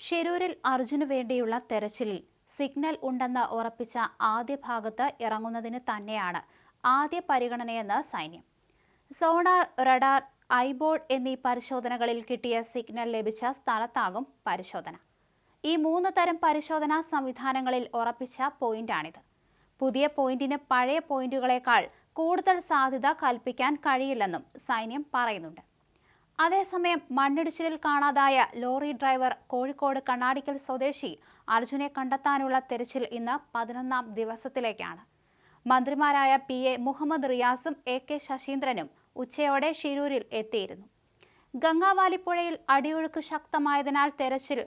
ഷിരൂരിൽ അർജുനു വേണ്ടിയുള്ള തെരച്ചിലിൽ സിഗ്നൽ ഉണ്ടെന്ന് ഉറപ്പിച്ച ആദ്യ ഭാഗത്ത് ഇറങ്ങുന്നതിന് തന്നെയാണ് ആദ്യ പരിഗണനയെന്ന് സൈന്യം. സോണാർ, റഡാർ, ഐബോർഡ് എന്നീ പരിശോധനകളിൽ കിട്ടിയ സിഗ്നൽ ലഭിച്ച സ്ഥലത്താകും പരിശോധന. ഈ 3 തരം പരിശോധനാ സംവിധാനങ്ങളിൽ ഉറപ്പിച്ച പോയിന്റാണിത്. പുതിയ പോയിന്റിന് പഴയ പോയിന്റുകളേക്കാൾ കൂടുതൽ സാധ്യത കൽപ്പിക്കാൻ കഴിയില്ലെന്നും സൈന്യം പറയുന്നുണ്ട്. അതേസമയം മണ്ണിടിച്ചിലിൽ കാണാതായ ലോറി ഡ്രൈവർ കോഴിക്കോട് കണ്ണാടിക്കൽ സ്വദേശി അർജുനെ കണ്ടെത്താനുള്ള തെരച്ചിൽ ഇന്ന് 11ാം ദിവസത്തിലേക്കാണ്. മന്ത്രിമാരായ PA മുഹമ്മദ് റിയാസും AK ശശീന്ദ്രനും ഉച്ചയോടെ ഷിരൂരിൽ എത്തിയിരുന്നു. ഗംഗാവാലിപ്പുഴയിൽ അടിയൊഴുക്ക് ശക്തമായതിനാൽ തെരച്ചിൽ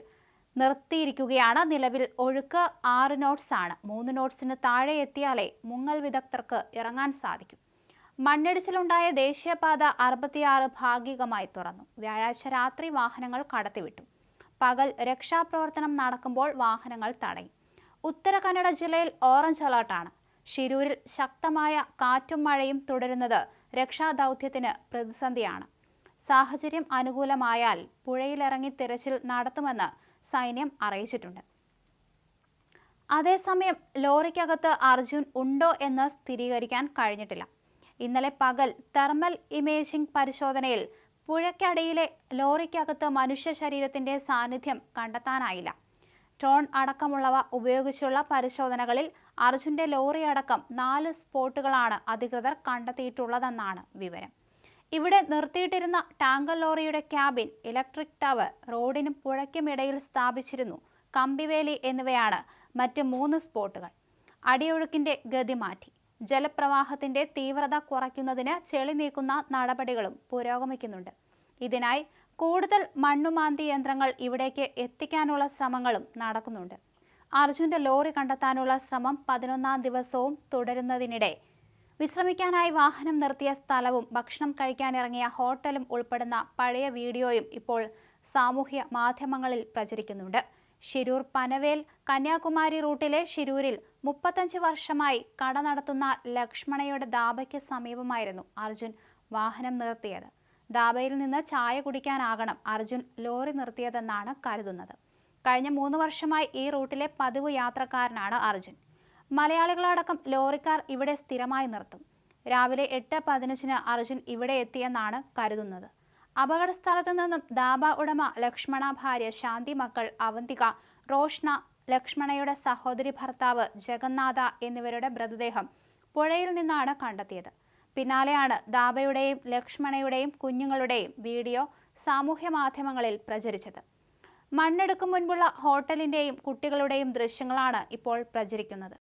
നിർത്തിയിരിക്കുകയാണ്. നിലവിൽ ഒഴുക്ക് 6 നോട്ട്സ് ആണ്. 3 നോട്ട്സിന് താഴെ എത്തിയാലേ മുങ്ങൽ വിദഗ്ധർക്ക് ഇറങ്ങാൻ സാധിക്കും. മണ്ണിടിച്ചിലുണ്ടായ ദേശീയപാത 66 ഭാഗികമായി തുറന്നു. വ്യാഴാഴ്ച രാത്രി വാഹനങ്ങൾ കടത്തിവിട്ടു. പകൽ രക്ഷാപ്രവർത്തനം നടക്കുമ്പോൾ വാഹനങ്ങൾ തടയും. ഉത്തര കന്നഡ ജില്ലയിൽ ഓറഞ്ച് അലർട്ടാണ്. ഷിരൂരിൽ ശക്തമായ കാറ്റും മഴയും തുടരുന്നത് രക്ഷാദൗത്യത്തിന് പ്രതിസന്ധിയാണ്. സാഹചര്യം അനുകൂലമായാൽ പുഴയിലിറങ്ങി തിരച്ചിൽ നടത്തുമെന്ന് സൈന്യം അറിയിച്ചിട്ടുണ്ട്. അതേസമയം ലോറിക്കകത്ത് അർജുൻ ഉണ്ടോ എന്ന് സ്ഥിരീകരിക്കാൻ കഴിഞ്ഞിട്ടില്ല. ഇന്നലെ പകൽ തെർമൽ ഇമേജിംഗ് പരിശോധനയിൽ പുഴയ്ക്കടിയിലെ ലോറിക്കകത്ത് മനുഷ്യ ശരീരത്തിന്റെ സാന്നിധ്യം കണ്ടെത്താനായില്ല. ഡ്രോൺ അടക്കമുള്ളവ ഉപയോഗിച്ചുള്ള പരിശോധനകളിൽ അർജുന്റെ ലോറി അടക്കം 4 സ്പോട്ടുകളാണ് അധികൃതർ കണ്ടെത്തിയിട്ടുള്ളതെന്നാണ് വിവരം. ഇവിടെ നിർത്തിയിട്ടിരുന്ന ടാങ്കർ ലോറിയുടെ ക്യാബിൻ, ഇലക്ട്രിക് ടവർ, റോഡിനും പുഴയ്ക്കും ഇടയിൽ സ്ഥാപിച്ചിരുന്നു കമ്പിവേലി എന്നിവയാണ് മറ്റ് 3 സ്പോട്ടുകൾ. അടിയൊഴുക്കിന്റെ ഗതി മാറ്റി. ജലപ്രവാഹത്തിന്റെ തീവ്രത കുറയ്ക്കുന്നതിന് ചെളി നീക്കുന്ന നടപടികളും പുരോഗമിക്കുന്നുണ്ട്. ഇതിനായി കൂടുതൽ മണ്ണുമാന്തി യന്ത്രങ്ങൾ ഇവിടേക്ക് എത്തിക്കാനുള്ള ശ്രമങ്ങളും നടക്കുന്നുണ്ട്. അർജുന്റെ ലോറി കണ്ടെത്താനുള്ള ശ്രമം 11ാം ദിവസവും തുടരുന്നതിനിടെ വിശ്രമിക്കാനായി വാഹനം നിർത്തിയ സ്ഥലവും ഭക്ഷണം കഴിക്കാനിറങ്ങിയ ഹോട്ടലും ഉൾപ്പെടുന്ന പഴയ വീഡിയോയും ഇപ്പോൾ സാമൂഹ്യ മാധ്യമങ്ങളിൽ പ്രചരിക്കുന്നുണ്ട്. ഷിരൂർ പനവേൽ കന്യാകുമാരി റൂട്ടിലെ ഷിരൂരിൽ 35 വർഷമായി കട നടത്തുന്ന ലക്ഷ്മണയുടെ ധാബയ്ക്ക് സമീപമായിരുന്നു അർജുൻ വാഹനം നിർത്തിയത്. ധാബയിൽ നിന്ന് ചായ കുടിക്കാനാകണം അർജുൻ ലോറി നിർത്തിയതെന്നാണ് കരുതുന്നത്. കഴിഞ്ഞ 3 വർഷമായി ഈ റൂട്ടിലെ പതിവ് യാത്രക്കാരനാണ് അർജുൻ. മലയാളികളടക്കം ലോറിക്കാർ ഇവിടെ സ്ഥിരമായി നിർത്തും. രാവിലെ 8:15 അർജുൻ ഇവിടെ എത്തിയെന്നാണ് കരുതുന്നത്. അപകട സ്ഥലത്തു നിന്നും ധാബ ഉടമ ലക്ഷ്മണ, ഭാര്യ ശാന്തി, മക്കൾ അവന്തിക, റോഷ്ന, ലക്ഷ്മണയുടെ സഹോദരി ഭർത്താവ് ജഗന്നാഥ എന്നിവരുടെ മൃതദേഹം പുഴയിൽ നിന്നാണ് കണ്ടെത്തിയത്. പിന്നാലെയാണ് ധാബയുടെയും ലക്ഷ്മണയുടെയും കുഞ്ഞുങ്ങളുടെയും വീഡിയോ സാമൂഹ്യ മാധ്യമങ്ങളിൽ പ്രചരിച്ചത്. മണ്ണെടുക്കും മുൻപുള്ള ഹോട്ടലിന്റെയും കുട്ടികളുടെയും ദൃശ്യങ്ങളാണ് ഇപ്പോൾ പ്രചരിക്കുന്നത്.